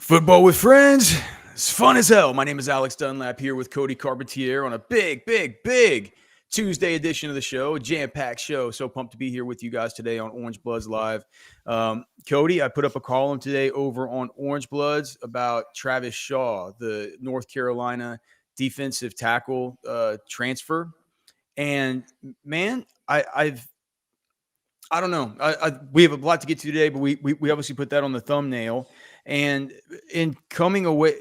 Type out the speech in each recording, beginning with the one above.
Football with friends. It's fun as hell. My name is Alex Dunlap here with Cody Carpentier on a big Tuesday edition of the show, a jam-packed show. So pumped to be here with you guys today on Orange Bloods Live. Cody, I put up a column today over on Orange Bloods about Travis Shaw, the North Carolina defensive tackle transfer. And man, I don't know. We have a lot to get to today, but we obviously put that on the thumbnail. And in coming away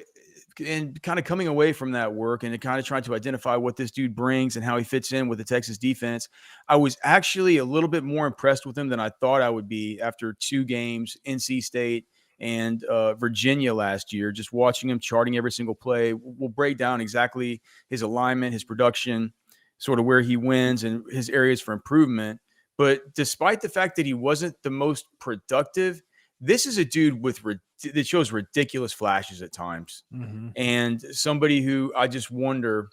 and kind of coming away from that work and kind of trying to identify what this dude brings and how he fits in with the Texas defense, I was actually a little bit more impressed with him than I thought I would be after two games, NC State and Virginia last year. Just watching him, charting every single play. We'll break down exactly his alignment, his production, sort of where he wins and his areas for improvement. But despite the fact that he wasn't the most productive, this is a dude that shows ridiculous flashes at times. Mm-hmm. And somebody who I just wonder,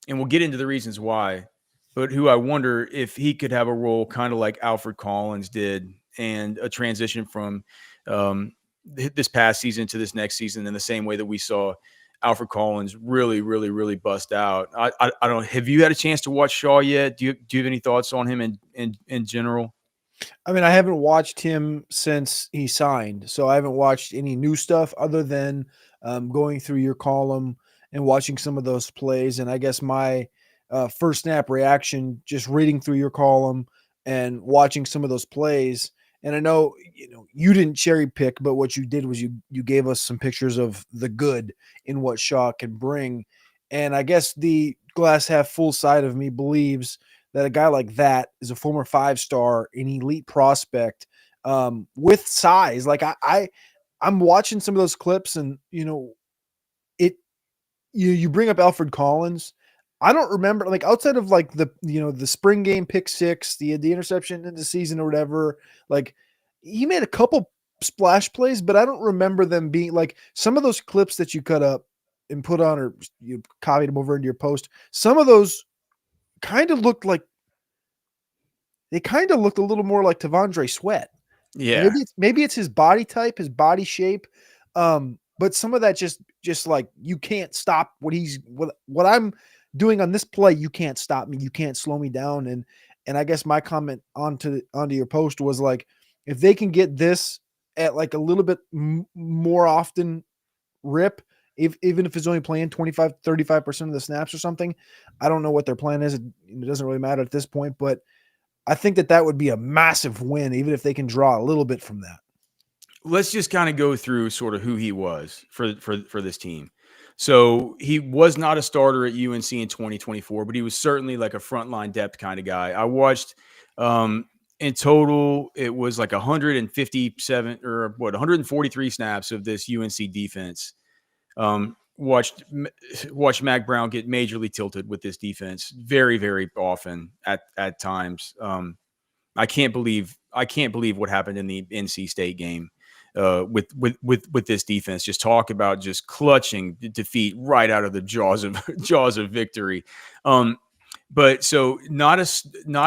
and we'll get into the reasons why, but who I wonder if he could have a role kind of like Alfred Collins did and a transition from this past season to this next season in the same way that we saw Alfred Collins really bust out. I don't. Have you had a chance to watch Shaw yet? Do you have any thoughts on him in general? I mean, I haven't watched him since he signed, so I haven't watched any new stuff other than going through your column and watching some of those plays. And I guess my first snap reaction, just reading through your column and watching some of those plays. And I know you didn't cherry pick, but what you did was you gave us some pictures of the good in what Shaw can bring. And I guess the glass half full side of me believes that a guy like that is a former 5-star, an elite prospect with size. Like I'm watching some of those clips, and you bring up Alfred Collins. I don't remember, like, outside of like the spring game pick six, the interception in the season or whatever. Like, he made a couple splash plays, but I don't remember them being like some of those clips that you cut up and put on, or you copied them over into your post. Some of those kind of looked like a little more like Tavondre Sweat. Yeah. Maybe it's his body type, his body shape. But some of that just like, you can't stop what I'm doing on this play. You can't stop me. You can't slow me down. And I guess my comment onto your post was like, if they can get this at like a little bit more often rip, even if it's only playing 35% of the snaps or something, I don't know what their plan is. It doesn't really matter at this point, but I think that would be a massive win, even if they can draw a little bit from that. Let's just kind of go through sort of who he was for this team. So he was not a starter at UNC in 2024, but he was certainly like a frontline depth kind of guy. I watched in total, it was like 157 or 143 snaps of this UNC defense. Watched Mac Brown get majorly tilted with this defense very often at times. I can't believe what happened in the NC State game with this defense. Just talk about just clutching defeat right out of the jaws of victory. But so not a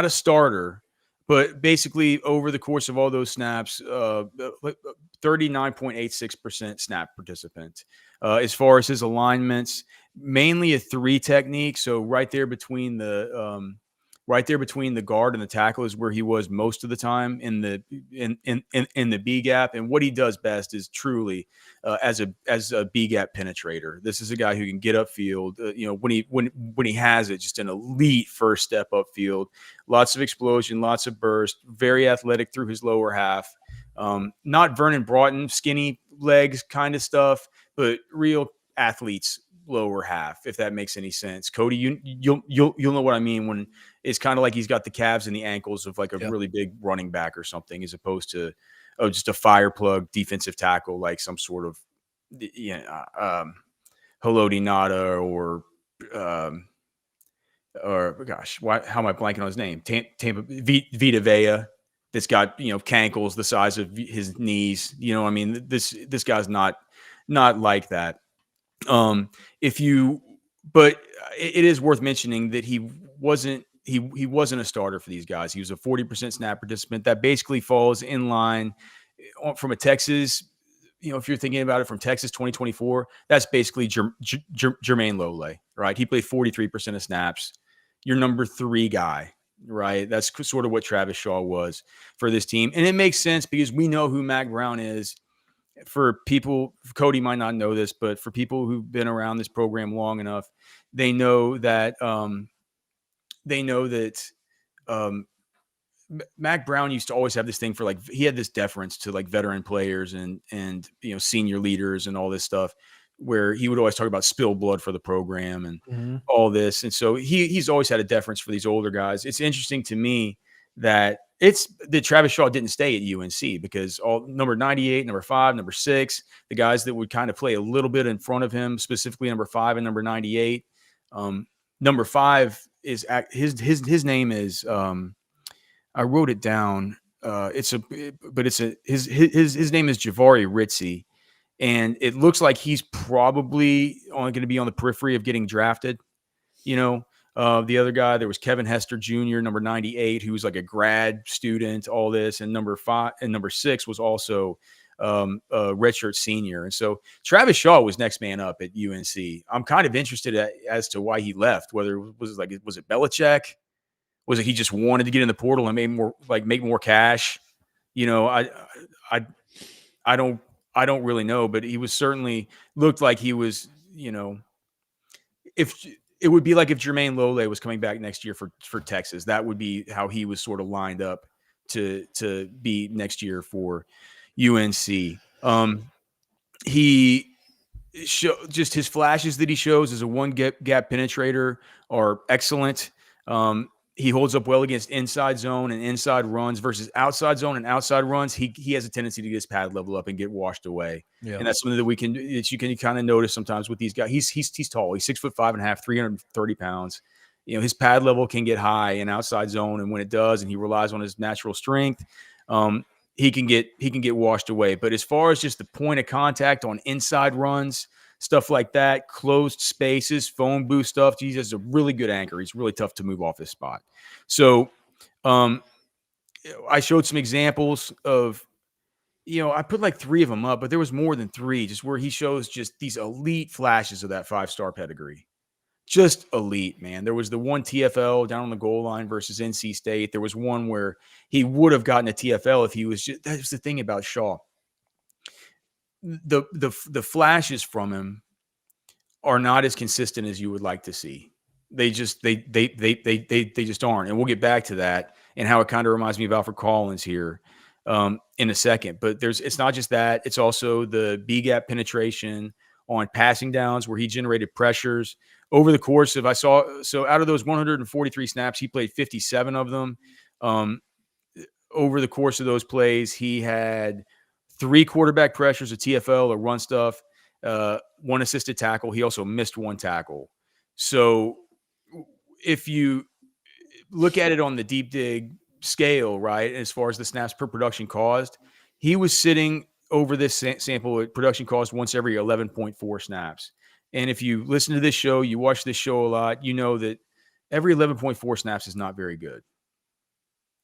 starter, but basically over the course of all those snaps, 39.86% snap participant. As far as his alignments, mainly a 3 technique. So right there between the guard and the tackle is where he was most of the time in the B gap. And what he does best is truly as a B gap penetrator. This is a guy who can get upfield. When he has it, just an elite first step upfield. Lots of explosion, lots of burst. Very athletic through his lower half. Not Vernon Broughton, skinny legs kind of stuff, but real athletes lower half, if that makes any sense. Cody, you'll know what I mean when it's kind of like he's got the calves and the ankles of like a really big running back or something, as opposed to just a fire plug defensive tackle, like some sort of Haloti Nada or gosh, how am I blanking on his name? Tampa Vita Vea. That's got cankles the size of his knees. I mean, this guy's not like that. But it is worth mentioning that he wasn't a starter for these guys. He was a 40% snap participant. That basically falls in line from a Texas if you're thinking about it from Texas 2024, that's basically Jermaine Lole, right? He played 43% of snaps. Your number 3 guy, right? That's sort of what Travis Shaw was for this team. And it makes sense because we know who Mac Brown is. For people, Cody might not know this, but for people who've been around this program long enough, they know that um, Mac Brown used to always have this thing for like he had this deference to like veteran players and senior leaders and all this stuff where he would always talk about spilled blood for the program and all this. And so he's always had a deference for these older guys. It's interesting to me that Travis Shaw didn't stay at UNC because all number 98, number 5, number 6, the guys that would kind of play a little bit in front of him, specifically number 5 and number 98. Number 5 is his name is I wrote it down. His name is Javari Ritzy, and it looks like he's probably only going to be on the periphery of getting drafted. The other guy, there was Kevin Hester Jr., number 98, who was like a grad student, all this, and number 5 and number 6 was also a redshirt senior. And so Travis Shaw was next man up at UNC. I'm kind of interested as to why he left. Whether it was it Belichick? Was it he just wanted to get in the portal and make more cash? I don't really know, but he was certainly looked like he was, if it would be like if Jermaine Lole was coming back next year for Texas, that would be how he was sort of lined up to be next year for UNC. Just his flashes that he shows as a one gap penetrator are excellent. He holds up well against inside zone and inside runs versus outside zone and outside runs. He has a tendency to get his pad level up and get washed away. Yeah. And that's something that you can kind of notice sometimes with these guys. He's tall. He's 6'5.5", 330 pounds. His pad level can get high in outside zone. And when it does, and he relies on his natural strength, he can get washed away. But as far as just the point of contact on inside runs, stuff like that, closed spaces, phone booth stuff. He has a really good anchor. He's really tough to move off his spot. So I showed some examples of, I put like 3 of them up, but there was more than 3 just where he shows just these elite flashes of that 5-star pedigree. Just elite, man. There was the one TFL down on the goal line versus NC State. There was one where he would have gotten a TFL if he was just – that's the thing about Shaw. The flashes from him are not as consistent as you would like to see. They just aren't. And we'll get back to that and how it kind of reminds me of Alfred Collins here in a second. But it's not just that. It's also the B-gap penetration on passing downs where he generated pressures over the course of so out of those 143 snaps, he played 57 of them. Over the course of those plays, he had 3 quarterback pressures, a TFL, or run stuff, 1 assisted tackle. He also missed 1 tackle. So if you look at it on the deep dig scale, right, as far as the snaps per production caused, he was sitting over this sample at production caused once every 11.4 snaps. And if you listen to this show, you watch this show a lot, you know that every 11.4 snaps is not very good.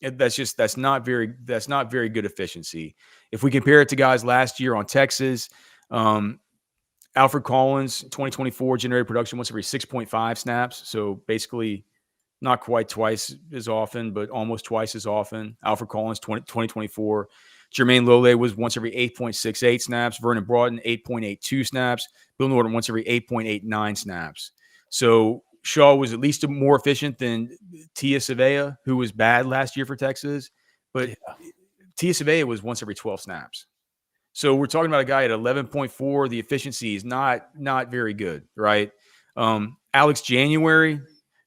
That's not very good efficiency. If we compare it to guys last year on Texas, Alfred Collins, 2024, generated production once every 6.5 snaps. So basically not quite twice as often, but almost twice as often. Alfred Collins, 2024. Jermaine Lole was once every 8.68 snaps. Vernon Broughton, 8.82 snaps. Bill Norton once every 8.89 snaps. So Shaw was at least more efficient than Tia Savea, who was bad last year for Texas. But Tia Savea was once every 12 snaps. So we're talking about a guy at 11.4. The efficiency is not very good, right? Alex January,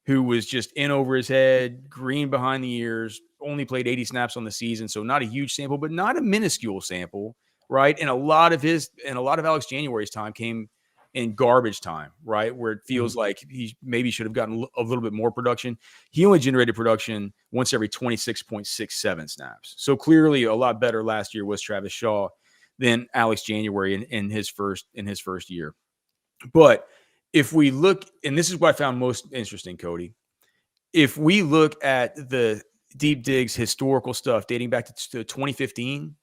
who was just in over his head, green behind the ears, only played 80 snaps on the season. So not a huge sample, but not a minuscule sample, right? And a lot of Alex January's time came in garbage time, right? Where it feels like he maybe should have gotten a little bit more production. He only generated production once every 26.67 snaps. So clearly a lot better last year was Travis Shaw than Alex January in his first year. But if we look, and this is what I found most interesting, Cody, if we look at the Deep Dig's historical stuff dating back to 2015,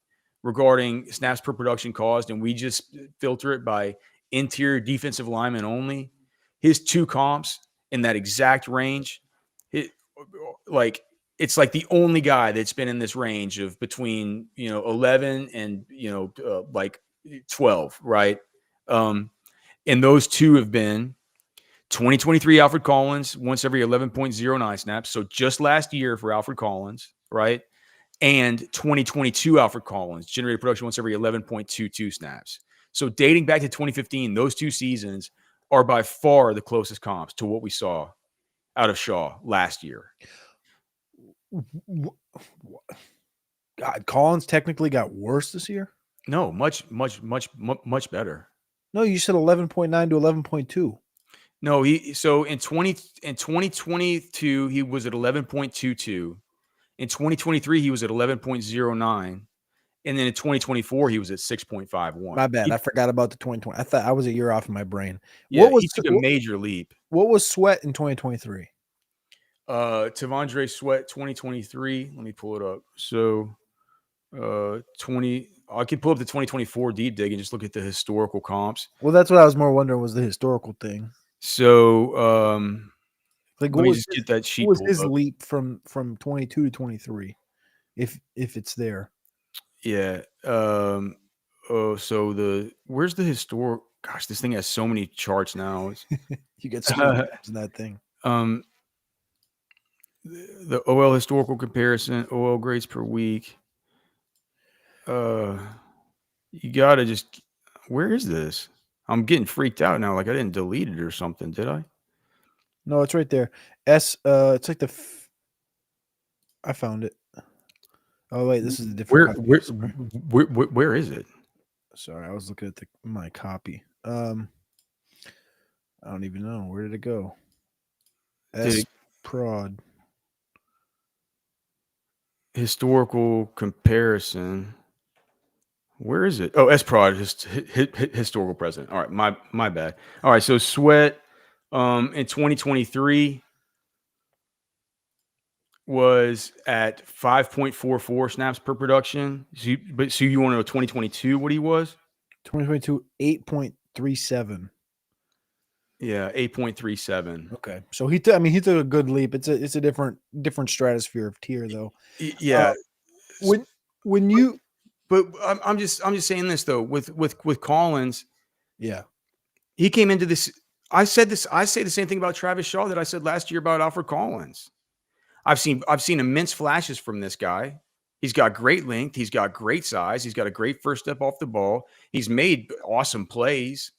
regarding snaps per production caused, and we just filter it by interior defensive lineman only, his two comps in that exact range, it, like it's like the only guy that's been in this range of between 11 and like 12, right? And those two have been 2023 Alfred Collins once every 11.09 snaps, so just last year for Alfred Collins, right? And 2022 Alfred Collins generated production once every 11.22 snaps. So dating back to 2015, those two seasons are by far the closest comps to what we saw out of Shaw last year. God, Collins technically got worse this year? No, much better. No, you said 11.9 to 11.2. No, so in 2022 he was at 11.22. In 2023 he was at 11.09. And then in 2024, he was at 6.51. My bad. I forgot about the 2020. I thought I was a year off in my brain. Yeah, he took a major leap. What was Sweat in 2023? Tavondre Sweat 2023. Let me pull it up. So I could pull up the 2024 deep dig and just look at the historical comps. Well, that's what I was more wondering, was the historical thing. So like, let me just get that sheet. What was his leap from 22 to 23? If it's there. Yeah. So where's the historic? Gosh, this thing has so many charts now. You get so many in that thing. The OL historical comparison, OL grades per week. You gotta just. Where is this? I'm getting freaked out now. Like I didn't delete it or something, did I? No, it's right there. It's like I found it. Oh wait, this is a different. Where is it? Sorry, I was looking at my copy. I don't even know, where did it go. Prod historical comparison. Where is it? Oh, S-Prod, historical president. All right, my bad. All right, so Sweat in 2023 was at 5.44 snaps per production. So you want to know 2022 what he was? 2022, 8.37. Yeah, 8.37. Okay, so he took a good leap. It's a different stratosphere of tier though. Yeah. When you. But I'm just saying this though with Collins. Yeah, he came into this. I say the same thing about Travis Shaw that I said last year about Alfred Collins. I've seen immense flashes from this guy. He's got great length. He's got great size. He's got a great first step off the ball. He's made awesome plays.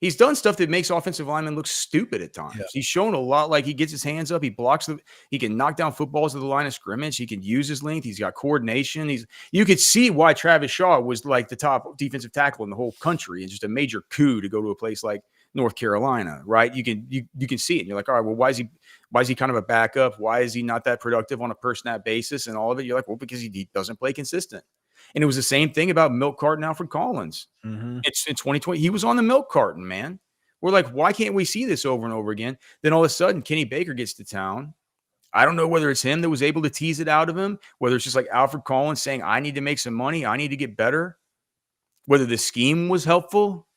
He's done stuff that makes offensive linemen look stupid at times. Yeah. He's shown a lot. Like he gets his hands up. He blocks he can knock down footballs to the line of scrimmage. He can use his length. He's got coordination. You could see why Travis Shaw was like the top defensive tackle in the whole country and just a major coup to go to a place like North Carolina, right? You can see it. And you're like, all right, well, why is he kind of a backup? Why is he not that productive on a per snap basis and all of it? You're like, well, because he doesn't play consistent. And it was the same thing about milk carton Alfred Collins. Mm-hmm. It's in 2020. He was on the milk carton, man. We're like, why can't we see this over and over again? Then all of a sudden, Kenny Baker gets to town. I don't know whether it's him that was able to tease it out of him, whether it's just like Alfred Collins saying, I need to make some money. I need to get better. Whether the scheme was helpful,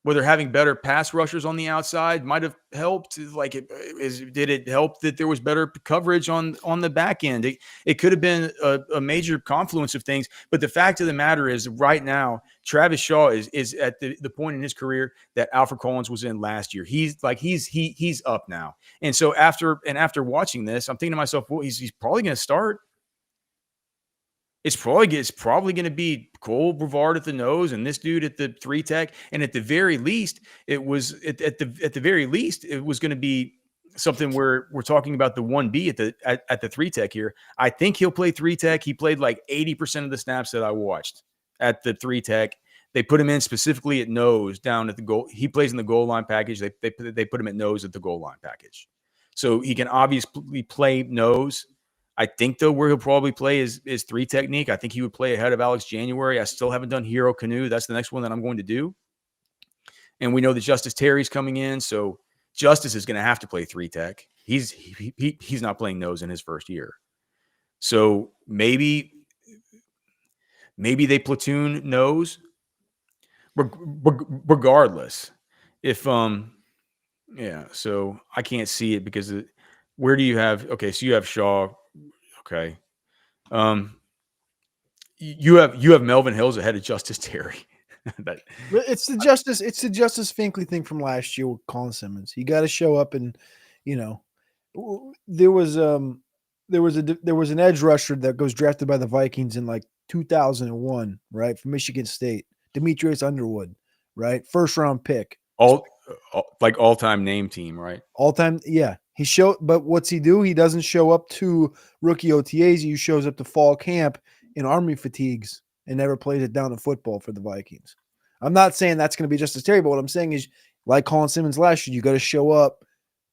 whether having better pass rushers on the outside might have helped. Like, did it help that there was better coverage on the back end? It could have been a major confluence of things. But the fact of the matter is, right now, Travis Shaw is at the point in his career that Alfred Collins was in last year. He's up now. And so after watching this, I'm thinking to myself, well, he's probably going to start. It's probably going to be Cole Brevard at the nose and this dude at the 3 tech. And at the very least, it was at the very least, it was going to be something where we're talking about the 1B at the 3 tech here. I think he'll play 3 tech. He played like 80% of the snaps that I watched at the 3 tech. They put him in specifically at nose down at the goal. He plays in the goal line package. They put him at nose at the goal line package. So he can obviously play nose. I think, though, where he'll probably play is 3 technique. I think he would play ahead of Alex January. I still haven't done Hero Canoe. That's the next one that I'm going to do. And we know that Justice Terry's coming in, so Justice is going to have to play 3 tech. He's not playing nose in his first year. So maybe maybe they platoon nose. Regardless, if yeah, so I can't see it because where do you have? Okay, so you have Shaw. Okay, um, you have Melvin Hills ahead of Justice Terry. that It's the Justice Finkley thing from last year with Colin Simmons. You got to show up and, you know, there was there was an edge rusher that goes drafted by the Vikings in like 2001, right, from Michigan State, Demetrius Underwood, right, first round pick, like all time name team, right? all time. Yeah, he showed, but what's he do? He doesn't show up to rookie OTAs. He shows up to fall camp in army fatigues and never plays it down in football for the Vikings. I'm not saying that's going to be just as terrible. What I'm saying is, like Colin Simmons last year, you got to show up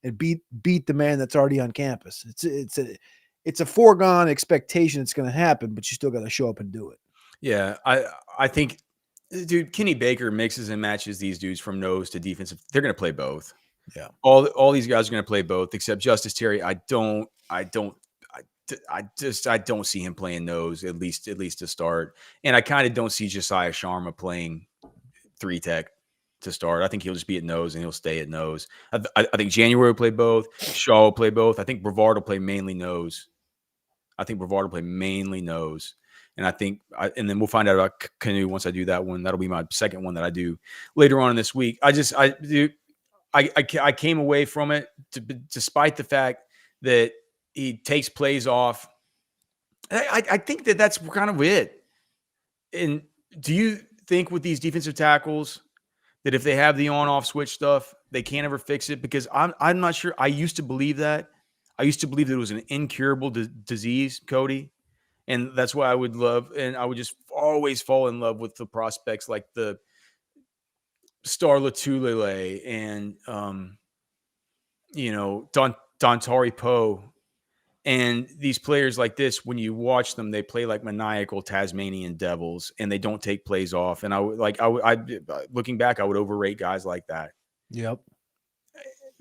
and beat the man that's already on campus. It's a foregone expectation it's going to happen, but you still got to show up and do it. Yeah, I think, dude, Kenny Baker mixes and matches these dudes from nose to defensive. They're going to play both. Yeah. All these guys are going to play both, except Justice Terry. I don't see him playing nose at least to start, and I kind of don't see Josiah Sharma playing 3 tech to start. I think he'll just be at nose and he'll stay at nose. I think January will play both. Shaw will play both. I think Brevard will play mainly nose. And I think, and then we'll find out about Canoe once I do that one. That'll be my second one that I do later on in this week. I came away from it despite the fact that he takes plays off. I think that's kind of it. And do you think with these defensive tackles that if they have the on-off switch stuff, they can't ever fix it? Because I'm not sure. I used to believe that. I used to believe that it was an incurable disease, Cody. And that's why I would love, and I would just always fall in love with the prospects like the Star Latulele and, Dontari Poe. And these players like this, when you watch them, they play like maniacal Tasmanian devils, and they don't take plays off. And looking back, I would overrate guys like that. Yep.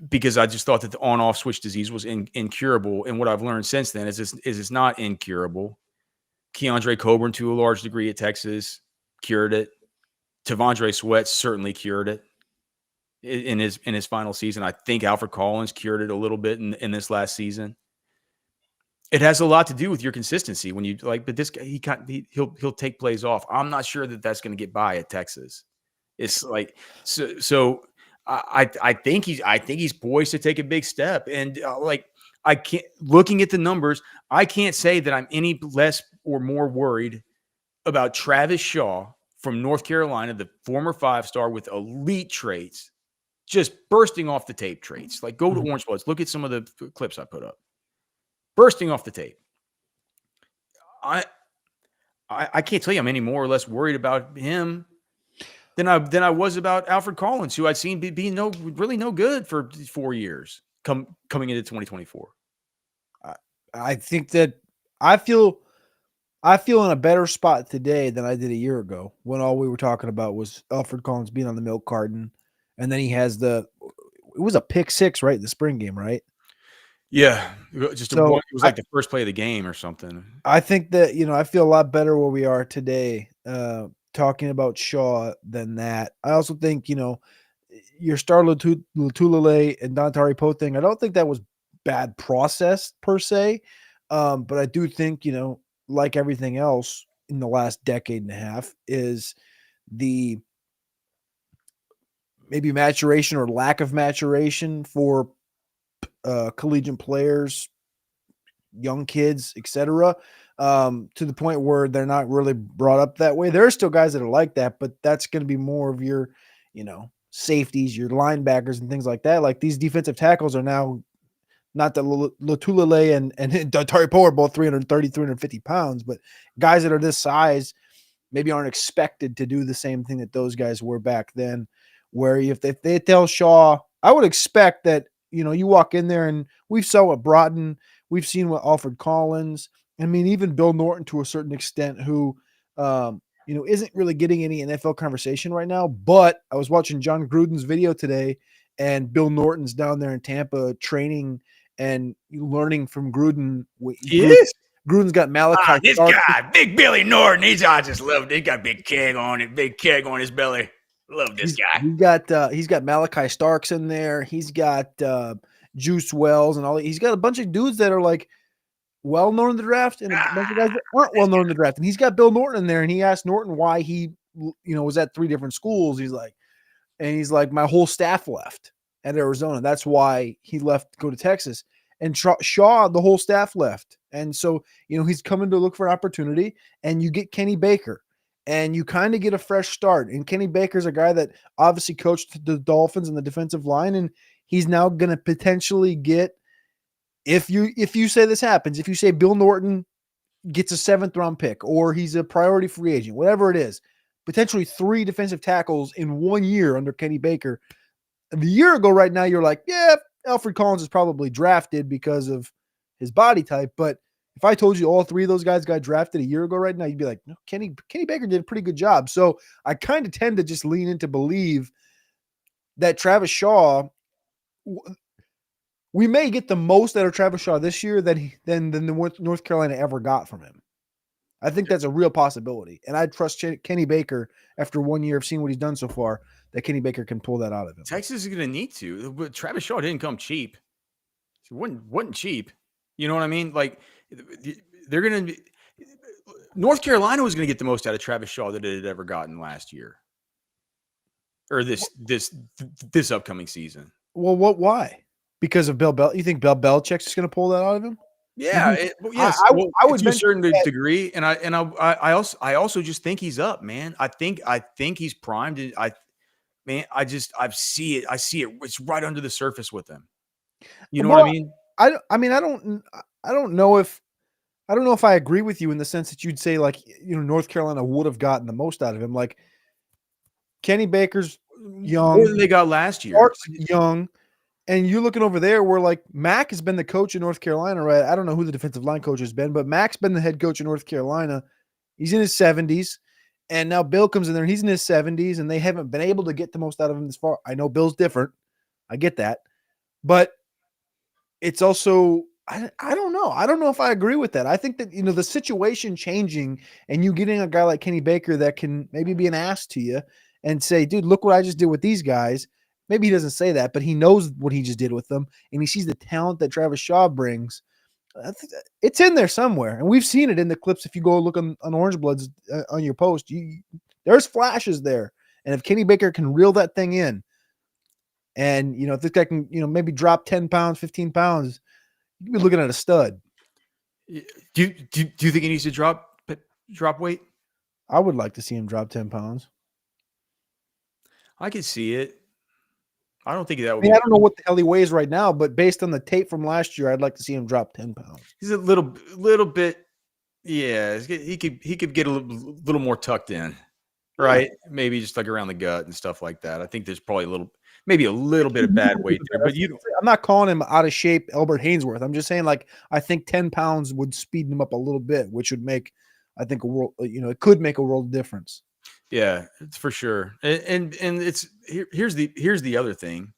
Because I just thought that the on-off switch disease was incurable. And what I've learned since then is it's not incurable. Keandre Coburn, to a large degree at Texas, cured it. Tavondre Sweat certainly cured it in his final season. I think Alfred Collins cured it a little bit in this last season. It has a lot to do with your consistency when you like, but this guy, he'll take plays off. I'm not sure that that's going to get by at Texas. It's like, so I think he's poised to take a big step. And I can't, looking at the numbers, I can't say that I'm any less or more worried about Travis Shaw from North Carolina, the former 5-star with elite traits, just bursting off the tape traits. Like, go to Orange Bloods. Look at some of the clips I put up. Bursting off the tape. I can't tell you I'm any more or less worried about him than I was about Alfred Collins, who I'd seen be really no good for 4 years coming into 2024. I think that I feel in a better spot today than I did a year ago when all we were talking about was Alfred Collins being on the milk carton, and then he has it was a pick 6, right? The spring game, right? Yeah, it was like the first play of the game or something. I think that, I feel a lot better where we are today talking about Shaw than that. I also think, your Star Latulele and Dontari Poe thing, I don't think that was bad process per se, but I do think, like everything else in the last decade and a half, is the maybe maturation or lack of maturation for collegiate players, young kids, etc., to the point where they're not really brought up that way. There are still guys that are like that, but that's going to be more of your, safeties, your linebackers and things like that. Like, these defensive tackles are now, not that Latulele and Dontari Poe are both 330, 350 pounds, but guys that are this size maybe aren't expected to do the same thing that those guys were back then, where if they tell Shaw, I would expect that, you walk in there, and we've saw what Broughton, we've seen what Alfred Collins, I mean, even Bill Norton to a certain extent, who, isn't really getting any NFL conversation right now. But I was watching John Gruden's video today, and Bill Norton's down there in Tampa training and learning from Gruden. He is. Gruden's got Malachi This Stark. guy, Big Billy Norton, I just love it. He got big keg on it, big keg on his belly. Love this guy. He's got Malachi Starks in there. He's got Juice Wells and all. He's got a bunch of dudes that are like well known in the draft and a bunch of guys that aren't well known in the draft. And he's got Bill Norton in there. And he asked Norton why he was at 3 different schools. He's like, my whole staff left at Arizona. That's why he left to go to Texas. And Shaw, the whole staff left. And so, he's coming to look for an opportunity, and you get Kenny Baker, and you kind of get a fresh start. And Kenny Baker's a guy that obviously coached the Dolphins in the defensive line, and he's now going to potentially get, if you say this happens, if you say Bill Norton gets a 7th round pick, or he's a priority free agent, whatever it is, potentially 3 defensive tackles in 1 year under Kenny Baker. A year ago right now, you're like, yeah, Alfred Collins is probably drafted because of his body type. But if I told you all 3 of those guys got drafted a year ago right now, you'd be like, no, Kenny Baker did a pretty good job. So I kind of tend to just lean in to believe that Travis Shaw, we may get the most out of Travis Shaw this year than the North Carolina ever got from him. I think that's a real possibility. And I trust Kenny Baker, after 1 year of seeing what he's done so far, that Kenny Baker can pull that out of him. Texas is going to need to. But Travis Shaw didn't come cheap. It wasn't cheap. You know what I mean? Like, they're going to – North Carolina was going to get the most out of Travis Shaw that it had ever gotten last year. Or this upcoming season. Well, why? Because of Bill Belichick? You think Bill Belichick's just going to pull that out of him? Yeah, yes. I would to a certain degree, and I also just think he's up, man. I think he's primed. I see it. It's right under the surface with him. You know what I mean? I don't know if I agree with you in the sense that you'd say, like, North Carolina would have gotten the most out of him. Like, Kenny Baker's young, more than they got last year. Clark's young. And you're looking over there where, like, Mac has been the coach in North Carolina, right? I don't know who the defensive line coach has been, but Mac's been the head coach in North Carolina. He's in his 70s. And now Bill comes in there and he's in his 70s, and they haven't been able to get the most out of him this far. I know Bill's different. I get that. But it's also, I don't know. I don't know if I agree with that. I think that, the situation changing and you getting a guy like Kenny Baker that can maybe be an ass to you and say, dude, look what I just did with these guys. Maybe he doesn't say that, but he knows what he just did with them, and he sees the talent that Travis Shaw brings. It's in there somewhere, and we've seen it in the clips. If you go look on Orange Bloods on your post, there's flashes there. And if Kenny Baker can reel that thing in, and if this guy can maybe drop 10 pounds, 15 pounds, you'd be looking at a stud. Do you think he needs to drop weight? I would like to see him drop 10 pounds. I could see it. I don't think that would. I don't know what the hell he weighs right now, but based on the tape from last year, I'd like to see him drop 10 pounds. He's a little bit. Yeah, he could get a little more tucked in, right? Maybe just like around the gut and stuff like that. I think there's probably maybe a little bit of bad weight there, but I'm not calling him out of shape Albert Hainsworth. I'm just saying, like, I think 10 pounds would speed him up a little bit, which would make, I think, a world. It could make a world difference. Yeah, it's for sure. And it's here's the other thing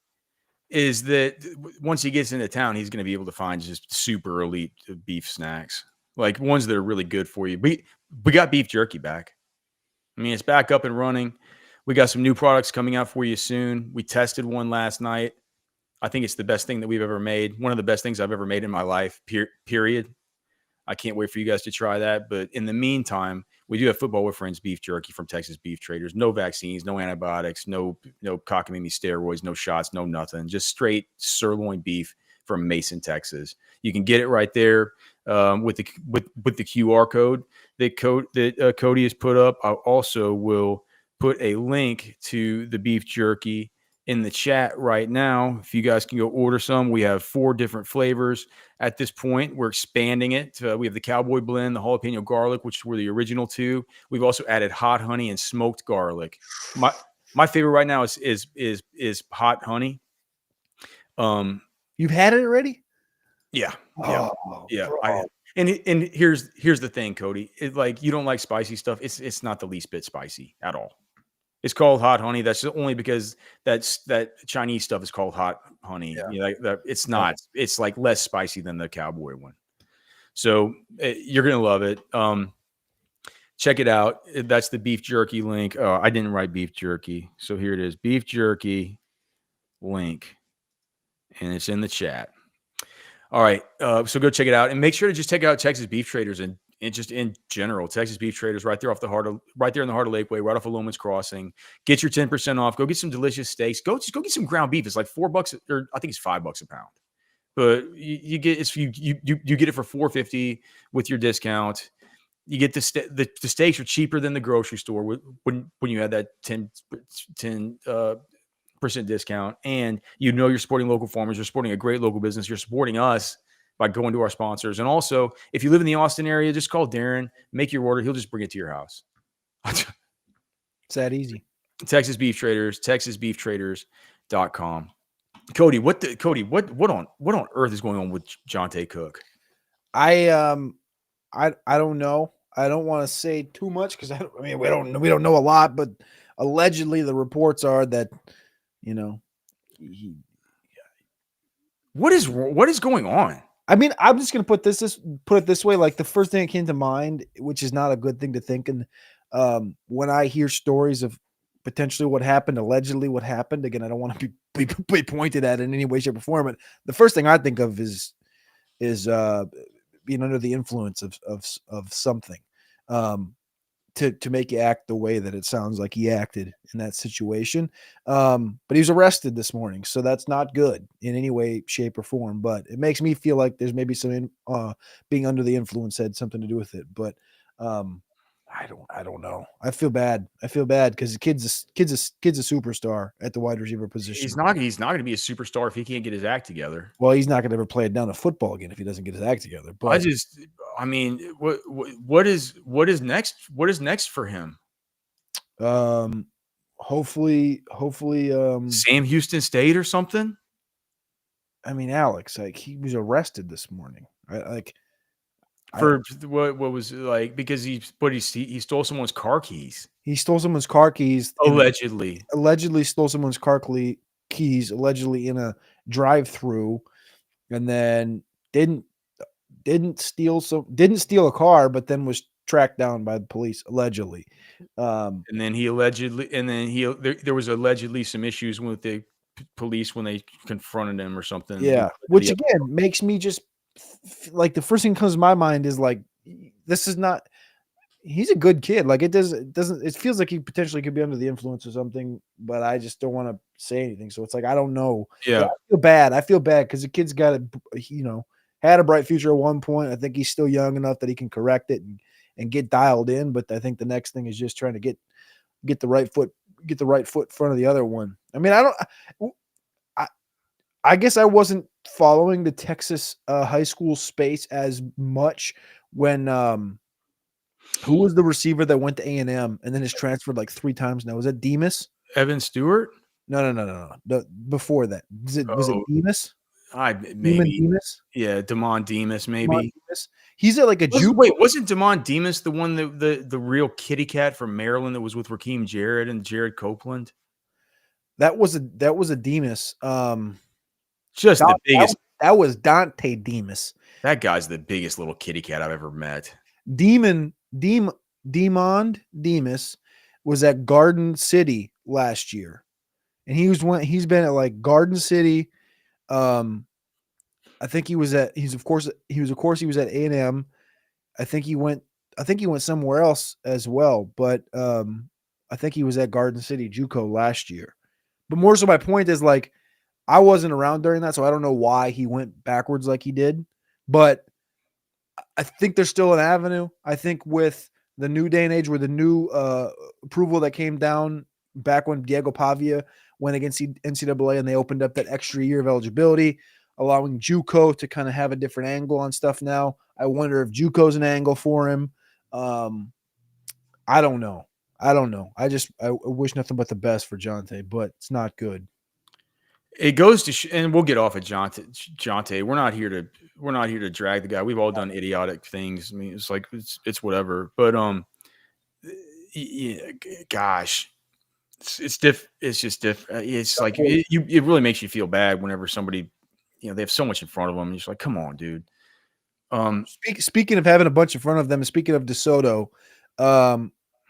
is that once he gets into town, he's going to be able to find just super elite beef snacks, like ones that are really good for you. We got beef jerky back. I mean, it's back up and running. We got some new products coming out for you soon. We tested one last night. I think it's the best thing that we've ever made. One of the best things I've ever made in my life, period. I can't wait for you guys to try that. But in the meantime, we do have Football with Friends beef jerky from Texas Beef Traders. No vaccines, no antibiotics, no cockamamie steroids, no shots, no nothing. Just straight sirloin beef from Mason, Texas. You can get it right there with the QR code that Cody has put up. I also will put a link to the beef jerky in the chat right now. If you guys can go order some, we have 4 different flavors at this point. We're expanding it. We have the cowboy blend, the jalapeno garlic, which were the original 2. We've also added hot honey and smoked garlic. My favorite right now is hot honey. You've had it already? Yeah. And here's the thing, Cody. It's like, you don't like spicy stuff. It's not the least bit spicy at all. It's called hot honey. That's only because that Chinese stuff is called hot honey. Yeah. It's not. It's like less spicy than the cowboy one. So you're gonna love it. Check it out. That's the beef jerky link. Oh, I didn't write beef jerky, so here it is. Beef jerky link, and it's in the chat. All right, so go check it out, and make sure to just check out Texas Beef Traders and just in general, Texas Beef Traders right there right there in the heart of Lakeway, right off of Loman's Crossing. Get your 10% off. Go get some delicious steaks. Go get some ground beef. It's like $4, or I think it's $5 a pound. But you get you get it for $4.50 with your discount. You get the steaks are cheaper than the grocery store when you add that 10% discount, and you're supporting local farmers, you're supporting a great local business, you're supporting us by going to our sponsors. And also, if you live in the Austin area, just call Darren, make your order, he'll just bring it to your house. It's that easy. Texas Beef Traders, texasbeeftraders.com. Cody, what on earth is going on with Jonte Cook? I don't know. I don't want to say too much because we don't know a lot, but allegedly the reports are that what is going on? I mean, I'm just gonna put it this way. Like the first thing that came to mind, which is not a good thing to think, and when I hear stories of potentially what happened, allegedly what happened, again, I don't want to be pointed at in any way, shape, or form. But the first thing I think of is being under the influence of something to make you act the way that it sounds like he acted in that situation. But he was arrested this morning, so that's not good in any way, shape, or form. But it makes me feel like there's maybe some being under the influence had something to do with it. But I don't know. I feel bad because the kid's a superstar at the wide receiver position. He's not going to be a superstar if he can't get his act together. Well, he's not going to ever play it down to football again if he doesn't get his act together. But what is next? What is next for him? Hopefully, Sam Houston State or something. I mean, Alex, like he was arrested this morning, right? For what was like because he stole someone's car keys. He stole someone's car keys. Allegedly stole someone's car keys. Allegedly in a drive-through, and then didn't steal a car, but then was tracked down by the police allegedly. And then there was allegedly some issues with the police when they confronted him or something. Yeah, which again makes me just like the first thing that comes to my mind is like this is not. He's a good kid. Like it feels like he potentially could be under the influence or something, but I just don't want to say anything. So it's like I don't know. Yeah, I feel bad because the kid's got had a bright future at one point. I think he's still young enough that he can correct it and get dialed in. But I think the next thing is just trying to get the right foot in front of the other one. I mean, I guess I wasn't following the Texas high school space as much when who was the receiver that went to A&M and then is transferred like 3 times now? Was that Demas? Evan Stewart? No. Before that, was it Demas? Maybe. Demas? Yeah, Damon Demas, maybe. Demas? He's at like a Wait, wasn't Damon Demas the one the real kitty cat from Maryland that was with Raheem Jarrett and Jared Copeland? That was a Demas. Just the biggest. That was Jonte Demas. That guy's the biggest little kitty cat I've ever met. Demon Demas was at Garden City last year, and he's been at like Garden City. I think he was at A&M. I think he went somewhere else as well, but I think he was at Garden City JUCO last year. But more so, my point is like I wasn't around during that, so I don't know why he went backwards like he did, but I think there's still an avenue. I think with the new day and age, where the new approval that came down back when Diego Pavia went against NCAA and they opened up that extra year of eligibility, allowing JUCO to kind of have a different angle on stuff now. I wonder if JUCO's an angle for him. I don't know. I wish nothing but the best for Jonte, but it's not good. It goes to and we'll get off of Jonte. We're not here to drag the guy. We've all done idiotic things. I mean, it's like it's whatever. But yeah, gosh, it's just different. It's like it really makes you feel bad whenever somebody, they have so much in front of them. You're just like, come on, dude. Speaking of having a bunch in front of them, speaking of DeSoto,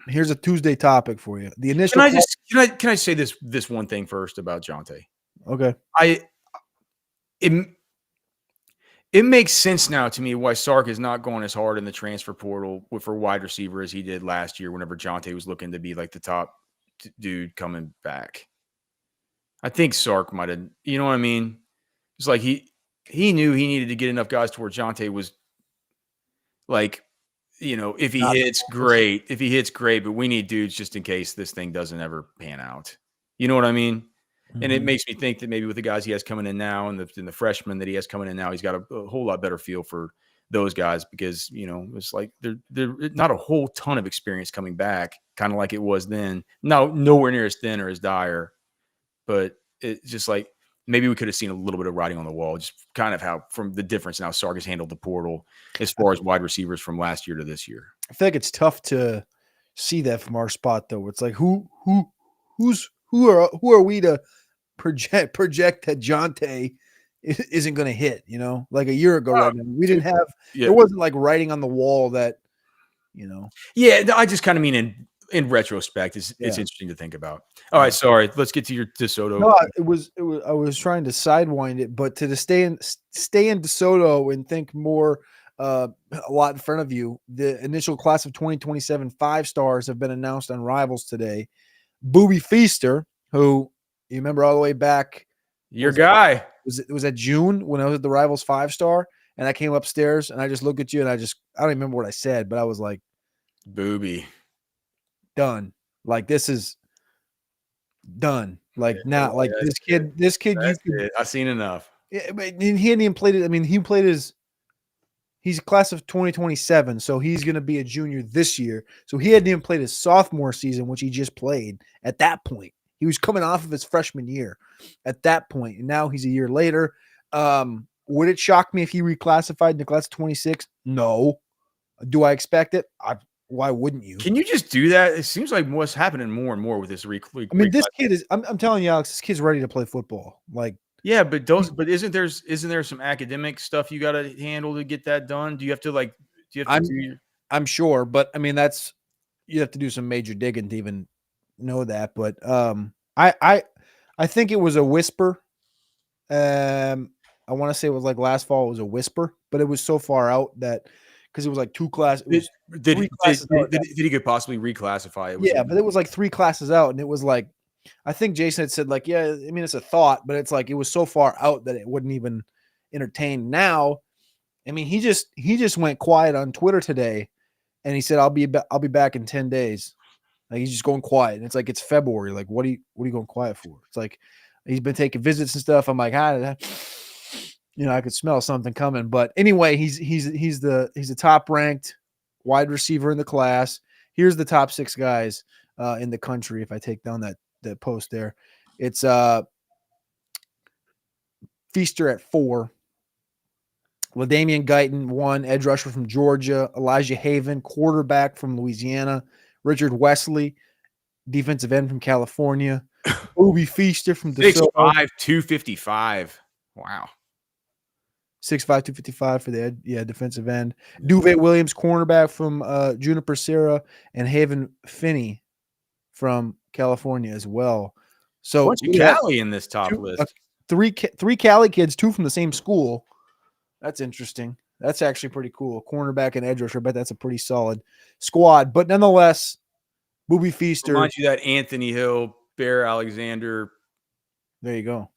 here's a Tuesday topic for you. The Can initial I just can I say this one thing first about Jonte? okay. I it it makes sense now to me why Sark is not going as hard in the transfer portal for wide receiver as he did last year whenever Jonte was looking to be like the top dude coming back. I think Sark might have, you know what I mean? It's like he knew he needed to get enough guys to where Jonte was like, if he Not hits, great. If he hits, great. But we need dudes just in case this thing doesn't ever pan out. You know what I mean? And it makes me think that maybe with the guys he has coming in now and the freshmen that he has coming in now, he's got a whole lot better feel for those guys because, it's like they're not a whole ton of experience coming back, kind of like it was then. No, nowhere near as thin or as dire, but it's just like maybe we could have seen a little bit of writing on the wall, just kind of how from the difference in how Sark has handled the portal as far as wide receivers from last year to this year. I feel like it's tough to see that from our spot though. It's like who are we to project that Jonte isn't going to hit, like a year ago right now. We didn't have there wasn't like writing on the wall that, Yeah, I just kind of mean in retrospect, it's interesting to think about. All right, sorry. Let's get to your DeSoto. No, it was. I was trying to sidewind it, but to stay in DeSoto and think more, a lot in front of you. The initial class of 2027 5-stars have been announced on Rivals today. Booby Feaster, who you remember all the way back, your guy was at June when I was at the Rivals 5-star, and I came upstairs and I just looked at you and I don't even remember what I said, but I was like, Booby, done. Like this is done. Like now, like this kid, I've seen enough. Yeah, but he hadn't even played it. I mean, he's a class of 2027, so he's going to be a junior this year. So he hadn't even played his sophomore season, which he just played at that point. He was coming off of his freshman year at that point, and now he's a year later. Would it shock me if he reclassified in the class of 26? No. Do I expect it? Why wouldn't you? Can you just do that? It seems like what's happening more and more with this this kid is. I'm telling you, Alex, this kid's ready to play football. Like, yeah, but isn't there some academic stuff you got to handle to get that done? Do you have to I'm sure, but I mean you have to do some major digging to even know that. But I think it was a whisper. I want to say it was like last fall. It was a whisper, but it was so far out that because it was like 2 classes. It was did he could possibly reclassify it? Yeah, but it was like 3 classes out, and it was like I think Jason had said like, yeah, I mean it's a thought, but it's like it was so far out that it wouldn't even entertain. Now, I mean he just went quiet on Twitter today, and he said I'll be back in 10 days. Like he's just going quiet, and it's like it's February. Like what are you going quiet for? It's like he's been taking visits and stuff. I'm like, I could smell something coming. But anyway, he's the top ranked wide receiver in the class. Here's the top 6 guys in the country. If I take down that post there, it's Feaster at 4, LaDamian Guyton 1, edge rusher from Georgia, Elijah Haven, quarterback from Louisiana, Richard Wesley, defensive end from California, Booby Feaster from DeSoto. 6'5", 255. Wow. 6'5", 255 for the defensive end. Duvet Williams, cornerback from Juniper Serra, and Haven Finney from California as well. So bunch of Cali in this top list. 3 Cali kids, 2 from the same school. That's interesting. That's actually pretty cool. Cornerback and edge rusher. I bet that's a pretty solid squad. But nonetheless, Booby Feaster. Reminds you that Anthony Hill, Bear Alexander. There you go.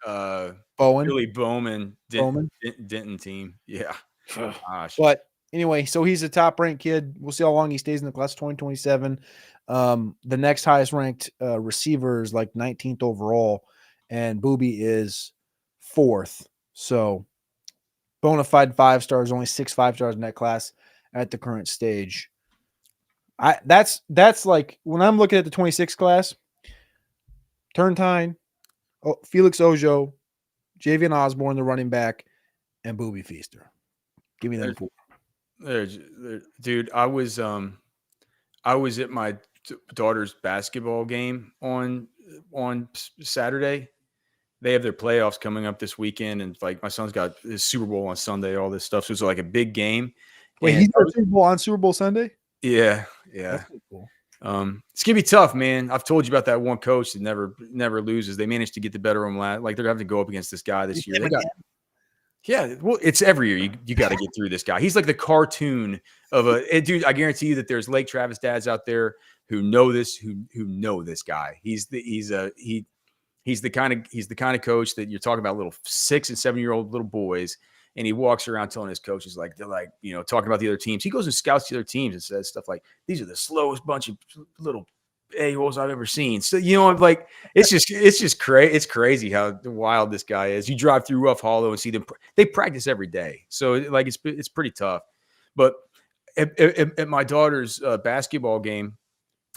Bowen. Billy Bowman. Denton team. Yeah. Oh, gosh. But anyway, so he's a top-ranked kid. We'll see how long he stays in the class of 2027. The next highest-ranked receiver is like 19th overall, and Booby is 4th. So bona fide 5-stars, only 6 5-stars in that class at the current stage. That's like when I'm looking at the 26 class, Turntine, Felix Ojo, Javian Osborne, the running back, and Booby Feaster. Give me them 4. Dude, I was at my daughter's basketball game on Saturday, they have their playoffs coming up this weekend, and like my son's got his Super Bowl on Sunday, all this stuff. So it's like a big game. Wait, And he's got Super Bowl on Super Bowl Sunday? yeah. That's pretty cool. It's gonna be tough, man. I've told you about that one coach that never loses. They managed to get the better of them. Like they're having to go up against this guy this year. Yeah, well, it's every year. You got to get through this guy. He's like the cartoon of dude. I guarantee you that there's Lake Travis dads out there who know this, who know this guy. He's the kind of coach that you're talking about, little 6 and 7 year old little boys, and he walks around telling his coaches they're like talking about the other teams. He goes and scouts the other teams and says stuff like, "These are the slowest bunch of little a-holes I've ever seen." So like it's just crazy. It's crazy how wild this guy is. You drive through Rough Hollow and see them. They practice every day, so like it's pretty tough. But at my daughter's basketball game,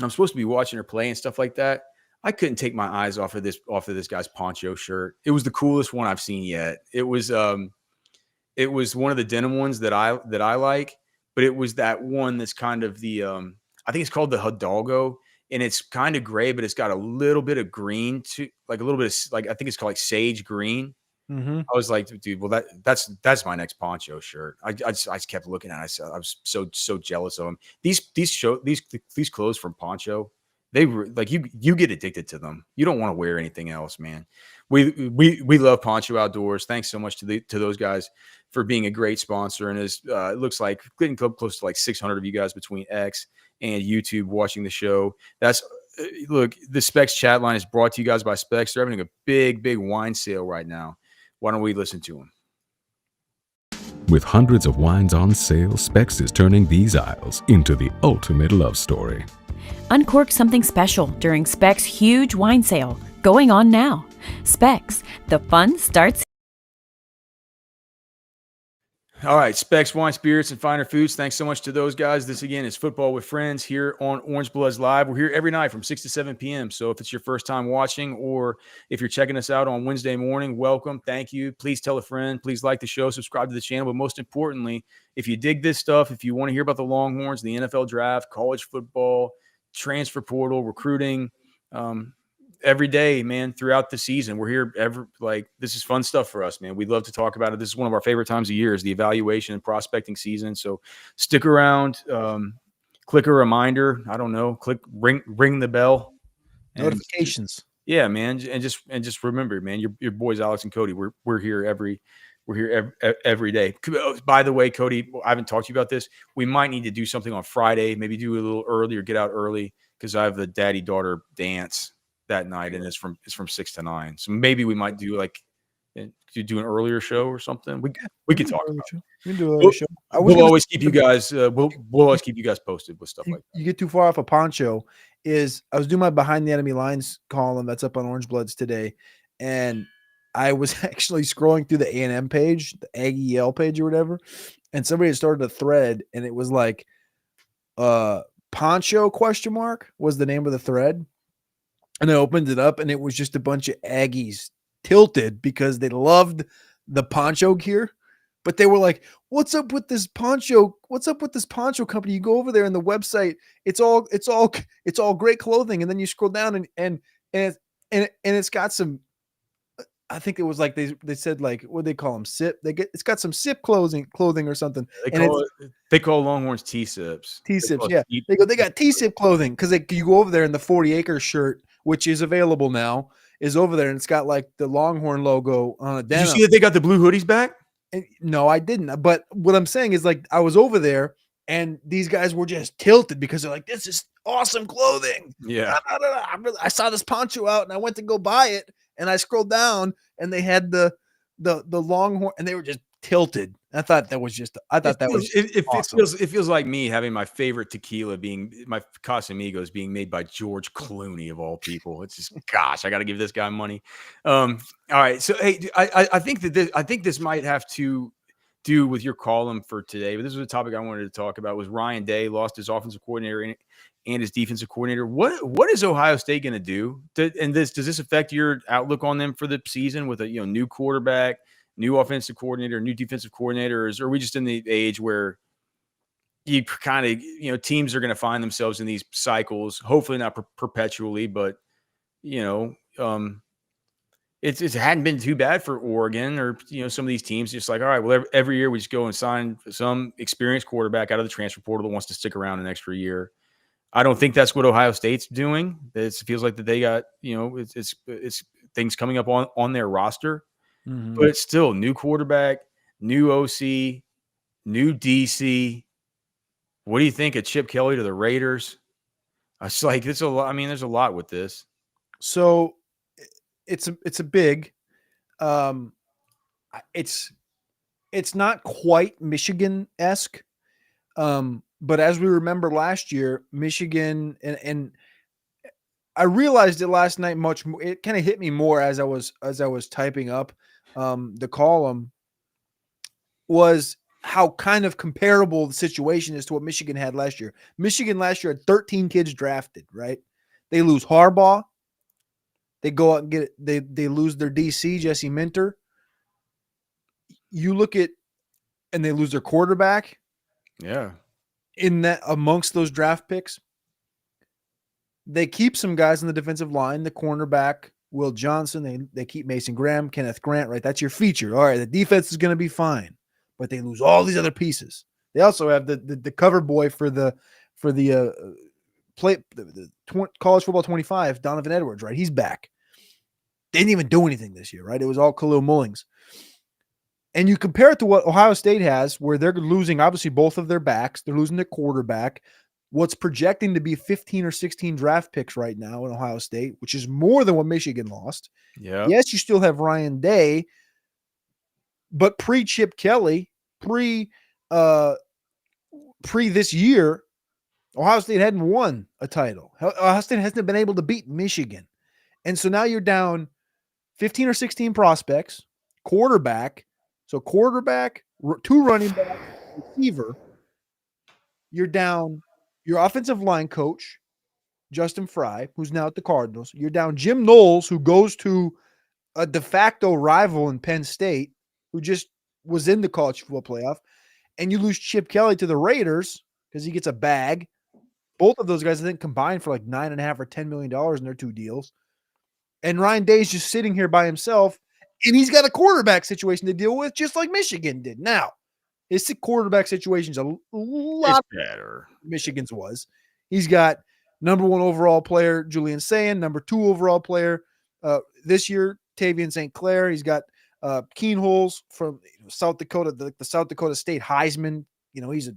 I'm supposed to be watching her play and stuff like that. I couldn't take my eyes off of this guy's poncho shirt. It was the coolest one I've seen yet. It was one of the denim ones that I like, but it was that one that's kind of the I think it's called the Hidalgo, and it's kind of gray, but it's got a little bit of green to like a little bit of like I think it's called like sage green. Mm-hmm. I was like, dude, well that's my next poncho shirt. I just kept looking at it. I was so jealous of him. These clothes from Poncho, they were like you get addicted to them. You don't want to wear anything else, man. We love Poncho Outdoors. Thanks so much to those guys for being a great sponsor. And it looks like getting close to like 600 of you guys between X and YouTube watching the show. Look, the Specs chat line is brought to you guys by Specs. They're having a big wine sale right now. Why don't we listen to them? With hundreds of wines on sale, Specs is turning these aisles into the ultimate love story. Uncork something special during Specs' huge wine sale, going on now. Specs, the fun starts. All right, Specs, Wine, Spirits, and Finer Foods. Thanks so much to those guys. This, again, is Football with Friends here on Orange Bloods Live. We're here every night from 6 to 7 p.m. So if it's your first time watching or if you're checking us out on Wednesday morning, welcome. Thank you. Please tell a friend. Please like the show. Subscribe to the channel. But most importantly, if you dig this stuff, if you want to hear about the Longhorns, the NFL draft, college football, transfer portal, recruiting, every day, man, throughout the season. We're here this is fun stuff for us, man. We love to talk about it. This is one of our favorite times of year is the evaluation and prospecting season. So stick around, click a reminder. I don't know, ring the bell. Notifications. Yeah, man. And just remember, man, your boys, Alex and Cody, we're here every day. By the way, Cody, I haven't talked to you about this. We might need to do something on Friday, maybe do a little early or get out early because I have the daddy-daughter dance that night, and it's from 6 to 9. So maybe we might do do an earlier show or something. We can talk about it. We can do an earlier show. We'll always keep you guys. We'll always keep you guys posted with stuff like that. You get too far off a Poncho. I was doing my Behind the Enemy Lines column that's up on Orange Bloods today, and I was actually scrolling through the A&M page, the Aggie Yale page or whatever, and somebody had started a thread, and it was like, Poncho ? Was the name of the thread. And I opened it up, and it was just a bunch of Aggies tilted because they loved the poncho gear. But they were like, "What's up with this poncho? What's up with this poncho company?" You go over there and the website, it's all great clothing. And then you scroll down and it's got some. I think it was like they said like what do they call them? SIP. It's got some SIP clothing or something. They call Longhorns T-sips. T-sips, yeah. They got T-sip clothing because you go over there and the 40 acre shirt, which is available now, is over there and it's got like the Longhorn logo on a denim. Did you see that they got the blue hoodies back? And, no, I didn't. But what I'm saying is like I was over there and these guys were just tilted because they're like, "This is awesome clothing." Yeah. I saw this poncho out and I went to go buy it. And I scrolled down, and they had the Longhorn, and they were just tilted. I thought that was awesome. It feels like me having my favorite tequila being my Casamigos being made by George Clooney of all people. It's just, gosh, I got to give this guy money. All right, so hey, I think this might have to do with your column for today, but this was a topic I wanted to talk about. Was Ryan Day lost his offensive coordinator and his defensive coordinator? What is Ohio State going to do? Does this affect your outlook on them for the season with a new quarterback, new offensive coordinator, new defensive coordinators? Or are we just in the age where you kind of teams are going to find themselves in these cycles? Hopefully not perpetually, but it hadn't been too bad for Oregon or some of these teams. Just like, all right, well, every year we just go and sign some experienced quarterback out of the transfer portal that wants to stick around an extra year. I don't think that's what Ohio State's doing. It feels like that they got it's things coming up on their roster, but it's still new quarterback, new OC, new DC. What do you think of Chip Kelly to the Raiders? It's like it's a lot. I mean, there's a lot with this. So it's a big, it's not quite Michigan-esque, but as we remember last year, Michigan and I realized it last night much more. It kind of hit me more as I was typing up the column, was how kind of comparable the situation is to what Michigan had last year. Michigan last year had 13 kids drafted, right? They lose Harbaugh. They go out and get it. They lose their DC, Jesse Minter. You look at, and they lose their quarterback. Yeah. In that, amongst those draft picks, they keep some guys on the defensive line, the cornerback, Will Johnson. They keep Mason Graham, Kenneth Grant, right? That's your feature. All right, the defense is going to be fine, but they lose all these other pieces. They also have the cover boy for the college football 25, Donovan Edwards, right? He's back. They didn't even do anything this year, right? It was all Khalil Mullings. And you compare it to what Ohio State has, where they're losing obviously both of their backs. They're losing their quarterback. What's projecting to be 15 or 16 draft picks right now in Ohio State, which is more than what Michigan lost. Yeah. Yes, you still have Ryan Day, but pre-Chip Kelly, pre this year, Ohio State hadn't won a title. Ohio State hasn't been able to beat Michigan. And so now you're down 15 or 16 prospects, quarterback. So quarterback, 2 running backs, receiver. You're down your offensive line coach, Justin Fry, who's now at the Cardinals. You're down Jim Knowles, who goes to a de facto rival in Penn State, who just was in the college football playoff. And you lose Chip Kelly to the Raiders because he gets a bag. Both of those guys, I think, combined for like $9.5 or $10 million in their 2 deals. And Ryan Day's just sitting here by himself, and he's got a quarterback situation to deal with, just like Michigan did. Now, his quarterback situation is a lot better. Michigan's was. He's got number 1 overall player, Julian Sayin, number 2 overall player this year, Tavian St. Clair. He's got Keenholz from South Dakota, the South Dakota State Heisman. He's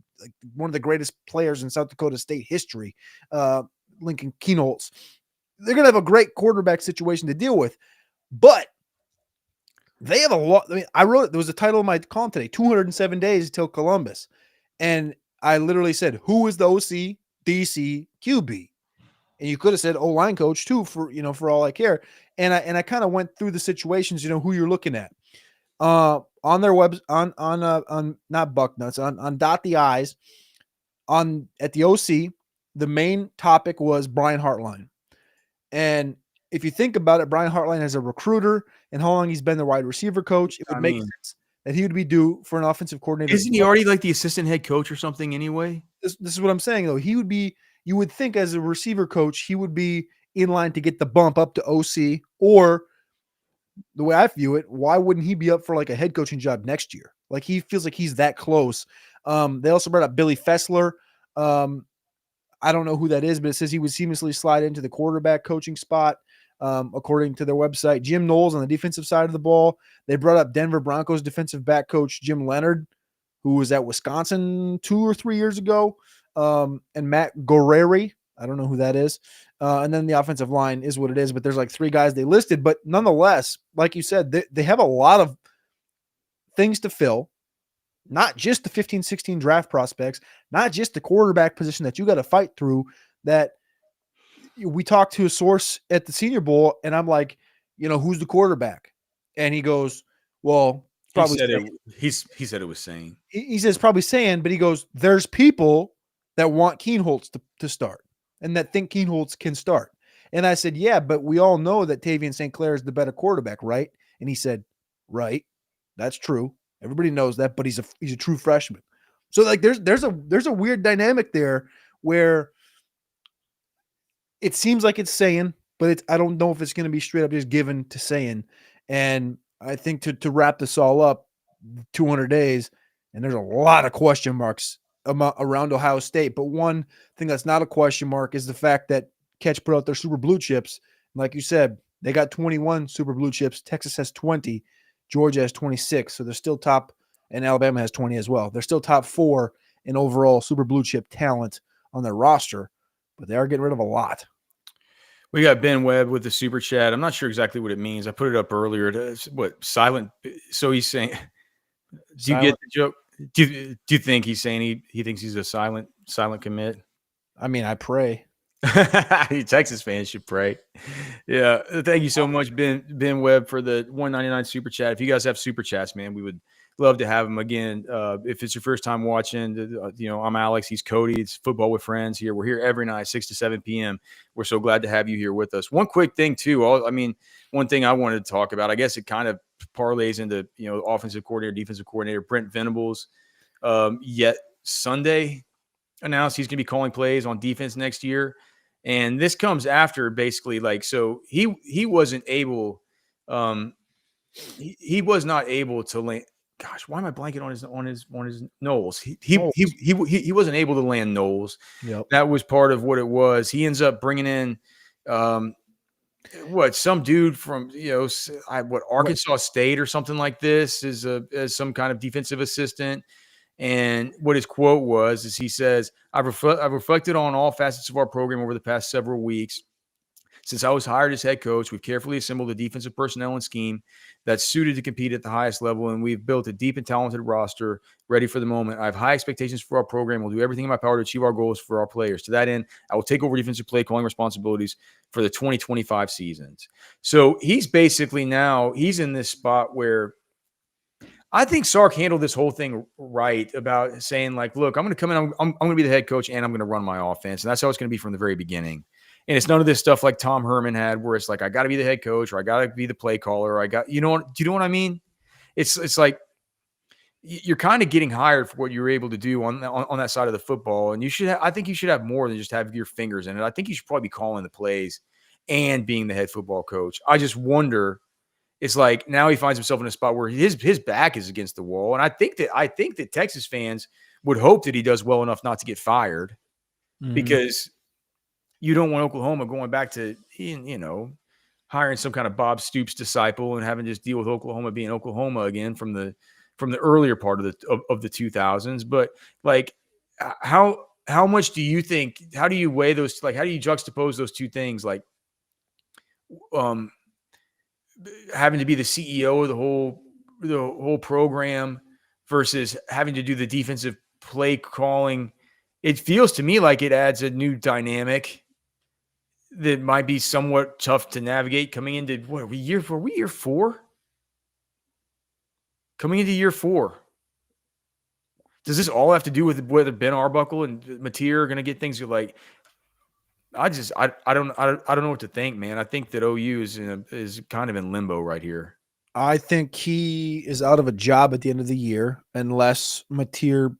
one of the greatest players in South Dakota State history, Lincoln Keenholz. They're going to have a great quarterback situation to deal with, but they have a lot. I mean, I wrote it. There was a title of my column today, 207 days until Columbus. And I literally said, who is the OC, DC, QB? And you could have said O-line coach too, for all I care. And I kind of went through the situations, who you're looking at. On their web, on not Bucknuts, on Dot the I's, at the OC, the main topic was Brian Hartline. And if you think about it, Brian Hartline is a recruiter, and how long he's been the wide receiver coach, it would make sense that he would be due for an offensive coordinator. Isn't he already like the assistant head coach or something anyway? This is what I'm saying, though. He would be, you would think as a receiver coach, he would be in line to get the bump up to OC, or the way I view it, why wouldn't he be up for like a head coaching job next year? Like, he feels like he's that close. They also brought up Billy Fessler. I don't know who that is, but it says he would seamlessly slide into the quarterback coaching spot, according to their website. Jim Knowles on the defensive side of the ball. They brought up Denver Broncos defensive back coach Jim Leonard, who was at Wisconsin 2 or 3 years ago, and Matt Goreri. I don't know who that is. And then the offensive line is what it is, but there's like 3 guys they listed. But nonetheless, like you said, they have a lot of things to fill. Not just the 15, 16 draft prospects, not just the quarterback position that you got to fight through. That we talked to a source at the Senior Bowl, and I'm like, who's the quarterback? And he goes, well, probably he said it was saying. He says probably saying, but he goes, there's people that want Keenholz to start and that think Keenholz can start. And I said, yeah, but we all know that Tavian St. Clair is the better quarterback, right? And he said, right, that's true. Everybody knows that, but he's a true freshman. So like there's a weird dynamic there where it seems like it's saying but I don't know if it's going to be straight up just given to saying. And I think to wrap this all up, 200 days, and there's a lot of question marks around Ohio State. But one thing that's not a question mark is the fact that Catch put out their super blue chips. Like you said, they got 21 super blue chips. Texas has 20. Georgia has 26. So they're still top, and Alabama has 20 as well. They're still top 4 in overall super blue chip talent on their roster, but they are getting rid of a lot. We got Ben Webb with the super chat. I'm not sure exactly what it means. I put it up earlier. Silent? So he's saying, do you get the joke? Do you think he's saying he thinks he's a silent commit? I mean, I pray. Texas fans should pray. Yeah. Thank you so much, Ben Webb, for the $1.99 super chat. If you guys have super chats, man, we would love to have them again. If it's your first time watching, I'm Alex. He's Cody. It's Football with Friends here. We're here every night, 6 to 7 p.m. We're so glad to have you here with us. One quick thing, too. One thing I wanted to talk about, I guess it kind of parlays into, offensive coordinator, defensive coordinator, Brent Venables. Yet Sunday announced he's going to be calling plays on defense next year. And this comes after basically he wasn't able, he was not able to land. Gosh, why am I blanking on his Knowles? He wasn't able to land Knowles. Yep. That was part of what it was. He ends up bringing in some dude from Arkansas State or something like this as some kind of defensive assistant. And what his quote was is he says, I've reflected on all facets of our program over the past several weeks. Since I was hired as head coach, we've carefully assembled a defensive personnel and scheme that's suited to compete at the highest level, and we've built a deep and talented roster ready for the moment. I have high expectations for our program. We'll do everything in my power to achieve our goals for our players. To that end, I will take over defensive play calling responsibilities for the 2025 seasons. So he's basically he's in this spot where I think Sark handled this whole thing right about saying, like, look, I'm going to come in, I'm going to be the head coach, and I'm going to run my offense. And that's how it's going to be from the very beginning. And it's none of this stuff like Tom Herman had where it's like, I got to be the head coach, or I got to be the play caller, or do you know what I mean? It's like you're kind of getting hired for what you're able to do on that side of the football. And I think you should have more than just have your fingers in it. I think you should probably be calling the plays and being the head football coach. I just wonder, it's like now he finds himself in a spot where his back is against the wall. And I think that Texas fans would hope that he does well enough not to get fired, because you don't want Oklahoma going back to, hiring some kind of Bob Stoops disciple and having to just deal with Oklahoma being Oklahoma again from the earlier part of the 2000s. But like, how much do you think, how do you weigh those? Like, how do you juxtapose those two things? Like, having to be the CEO of the whole program versus having to do the defensive play calling. It feels to me like it adds a new dynamic that might be somewhat tough to navigate coming into year 4? Coming into year 4. Does this all have to do with whether Ben Arbuckle and Mateer are going to get things like? I don't know what to think, man. I think that OU is kind of in limbo right here. I think he is out of a job at the end of the year unless Mateer,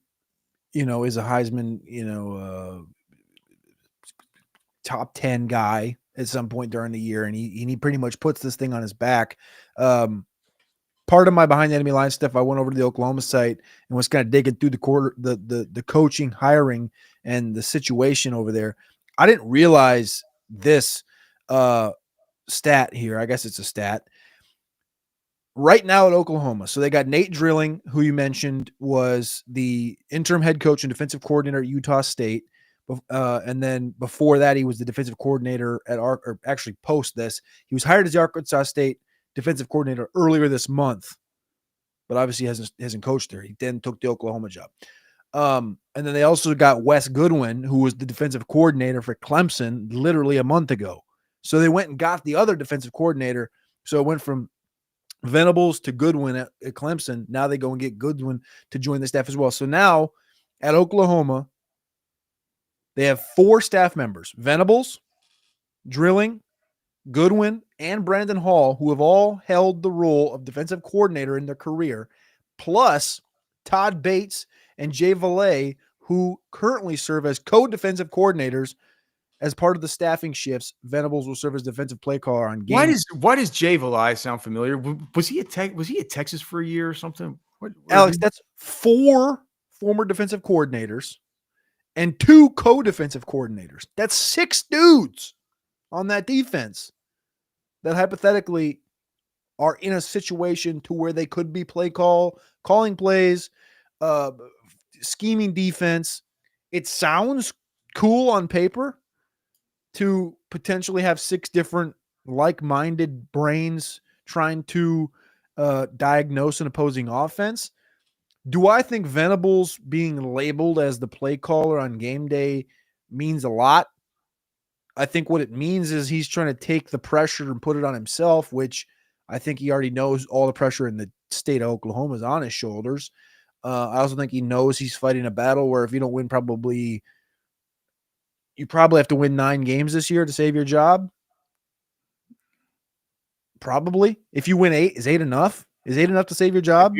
is a Heisman, top 10 guy at some point during the year, and he pretty much puts this thing on his back. Part of my behind the enemy line stuff, I went over to the Oklahoma site and was kind of digging through the coaching, hiring, and the situation over there. I didn't realize this stat here. I guess it's a stat. Right now at Oklahoma, so they got Nate Drilling, who you mentioned was the interim head coach and defensive coordinator at Utah State. And then before that, he was the defensive coordinator actually post this, he was hired as the Arkansas State defensive coordinator earlier this month, but obviously hasn't coached there. He then took the Oklahoma job. And then they also got Wes Goodwin, who was the defensive coordinator for Clemson literally a month ago. So they went and got the other defensive coordinator. So it went from Venables to Goodwin at Clemson. Now they go and get Goodwin to join the staff as well. So now at Oklahoma, they have 4 staff members: Venables, Drilling, Goodwin, and Brandon Hall, who have all held the role of defensive coordinator in their career, plus Todd Bates and Jay Valet, who currently serve as co-defensive coordinators as part of the staffing shifts, Venables will serve as defensive play caller on game. Why does Jay Valai sound familiar? Was he at Texas for a year or something? Alex, that's 4 former defensive coordinators and 2 co-defensive coordinators. That's 6 dudes on that defense that hypothetically are in a situation to where they could be calling plays, scheming defense. It sounds cool on paper to potentially have 6 different like-minded brains trying to diagnose an opposing offense. Do I think Venables being labeled as the play caller on game day means a lot? I think what it means is he's trying to take the pressure and put it on himself, which I think he already knows all the pressure in the state of Oklahoma is on his shoulders. I also think he knows he's fighting a battle where if you don't win, you probably have to win 9 games this year to save your job. Probably. If you win 8, is 8 enough? Is 8 enough to save your job?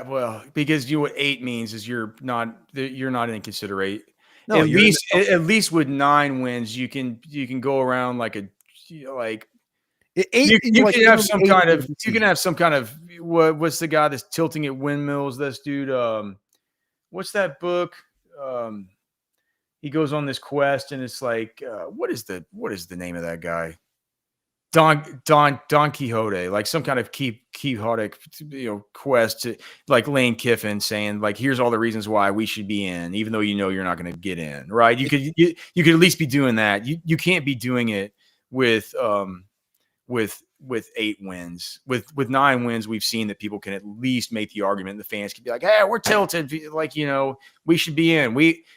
Well, because what 8 means is you're not in consideration. No, at least with 9 wins, you can go around like a like. You can have some kind of what's the guy that's tilting at windmills? This dude, what's that book? He goes on this quest, and it's like, what is the name of that guy? Don Quixote, like some kind of quixotic, quest to like Lane Kiffin saying like, here's all the reasons why we should be in, even though you're not going to get in, right? You could at least be doing that. You can't be doing it with 8 wins. With 9 wins, we've seen that people can at least make the argument. The fans can be like, hey, we're tilted, like we should be in.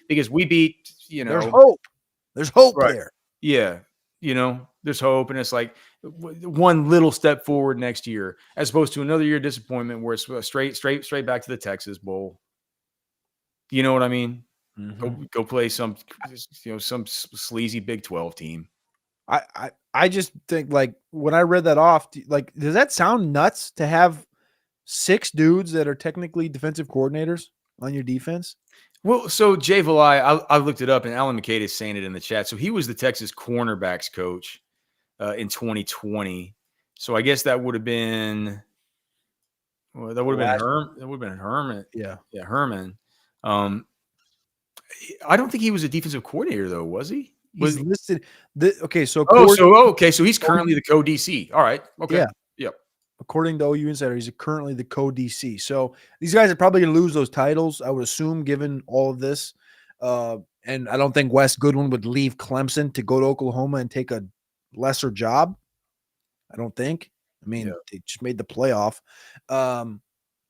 Because we beat, There's hope. There's hope there. Yeah. There's hope, and it's like one little step forward next year, as opposed to another year of disappointment where it's straight back to the Texas Bowl. You know what I mean? Mm-hmm. Go play some sleazy Big 12 team. I just think, like, when I read that off, like, does that sound nuts to have 6 dudes that are technically defensive coordinators on your defense? Well, so Jay Valai, I looked it up, and Alan McCade is saying it in the chat. So he was the Texas cornerbacks coach in 2020. So I guess that would have been Herman. Yeah, Herman. I don't think he was a defensive coordinator though, was he? He's listed. So he's currently the co-DC. All right. Okay. Yeah. Yep. According to OU Insider, he's currently the co-DC. So these guys are probably going to lose those titles, I would assume, given all of this. And I don't think Wes Goodwin would leave Clemson to go to Oklahoma and take a lesser job. I don't think. I mean, They just made the playoff. But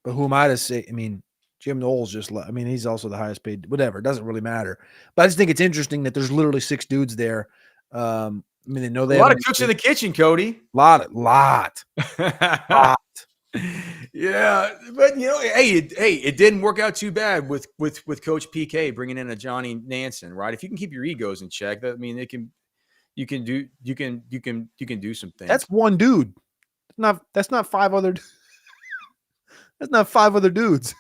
who am I to say? I mean, Jim Knowles he's also the highest paid. Whatever, it doesn't really matter. But I just think it's interesting that there's literally 6 dudes there. They know they have a lot of cooks in the kitchen, Cody. Lot. Yeah, but it didn't work out too bad with Coach PK bringing in a Johnny Nansen, right? If you can keep your egos in check, you can do some things. That's one dude. That's not 5 other. That's not 5 other dudes.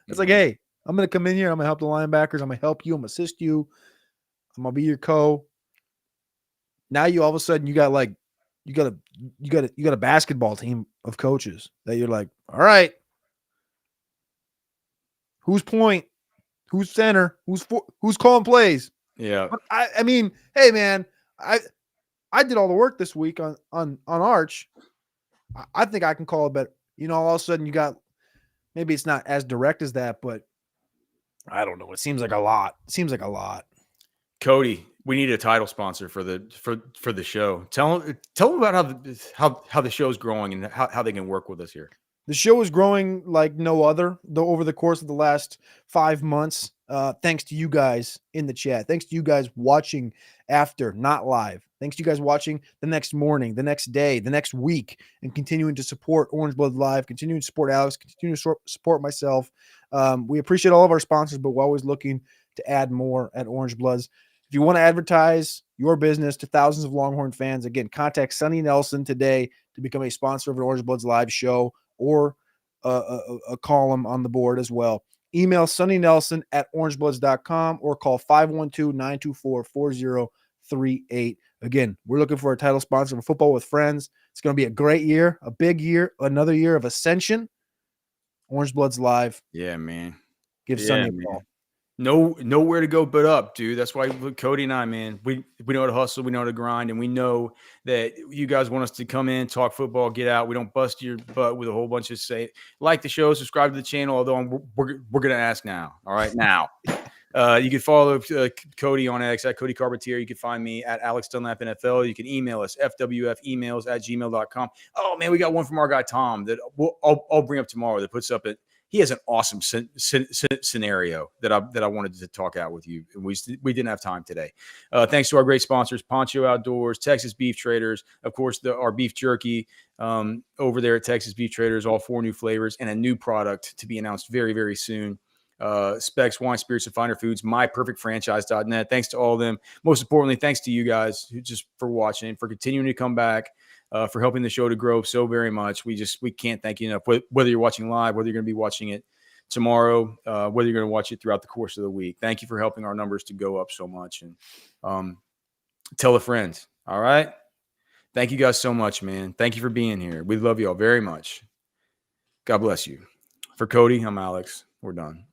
It's like, hey, I'm gonna come in here. I'm gonna help the linebackers. I'm gonna help you. I'm gonna assist you. I'm gonna be your co. Now you all of a sudden you got a basketball team of coaches that you're like, all right, who's point, who's center, who's calling plays. Yeah. But I mean, hey man, I did all the work this week on Arch. I think I can call it better. All of a sudden you got, maybe it's not as direct as that, but I don't know. It seems like a lot. Cody, we need a title sponsor for the show. Tell them about how the show's growing and how they can work with us here. The show is growing like no other, though, over the course of the last 5 months. Thanks to you guys in the chat. Thanks to you guys watching after, not live. Thanks to you guys watching the next morning, the next day, the next week, and continuing to support Orange Blood Live, continuing to support Alex, continuing to support myself. We appreciate all of our sponsors, but we're always looking to add more at Orange Bloods. If you want to advertise your business to thousands of Longhorn fans, again, contact Sonny Nelson today to become a sponsor of an Orange Bloods Live show or a column on the board as well. email Sonny Nelson at orangebloods.com or call 512-924-4038. Again, we're looking for a title sponsor for Football with Friends. It's going to be a great year, a big year, another year of ascension. Orange Bloods Live. Yeah, man. Give Sonny a call. Nowhere to go but up, dude. That's why Cody and I, man, we know how to hustle, we know how to grind, and we know that you guys want us to come in, talk football, get out. We don't bust your butt with a whole bunch of like the show, subscribe to the channel. Although we're gonna ask now. All right, now. You can follow Cody on X at Cody Carpentier. You can find me at Alex Dunlap NFL. You can email us, fwfemails@gmail.com. Oh, man, we got one from our guy Tom that I'll bring up tomorrow that puts up it. He has an awesome scenario that I wanted to talk out with you. And we didn't have time today. Thanks to our great sponsors, Poncho Outdoors, Texas Beef Traders, of course, our beef jerky over there at Texas Beef Traders, all 4 new flavors, and a new product to be announced very, very soon. Specs, Wine, Spirits, and Finer Foods, myperfectfranchise.net. Thanks to all of them. Most importantly, thanks to you guys just for watching, for continuing to come back, for helping the show to grow so very much. We can't thank you enough. Whether you're watching live, whether you're going to be watching it tomorrow, whether you're going to watch it throughout the course of the week. Thank you for helping our numbers to go up so much. And tell a friend. All right. Thank you guys so much, man. Thank you for being here. We love you all very much. God bless you. For Cody, I'm Alex. We're done.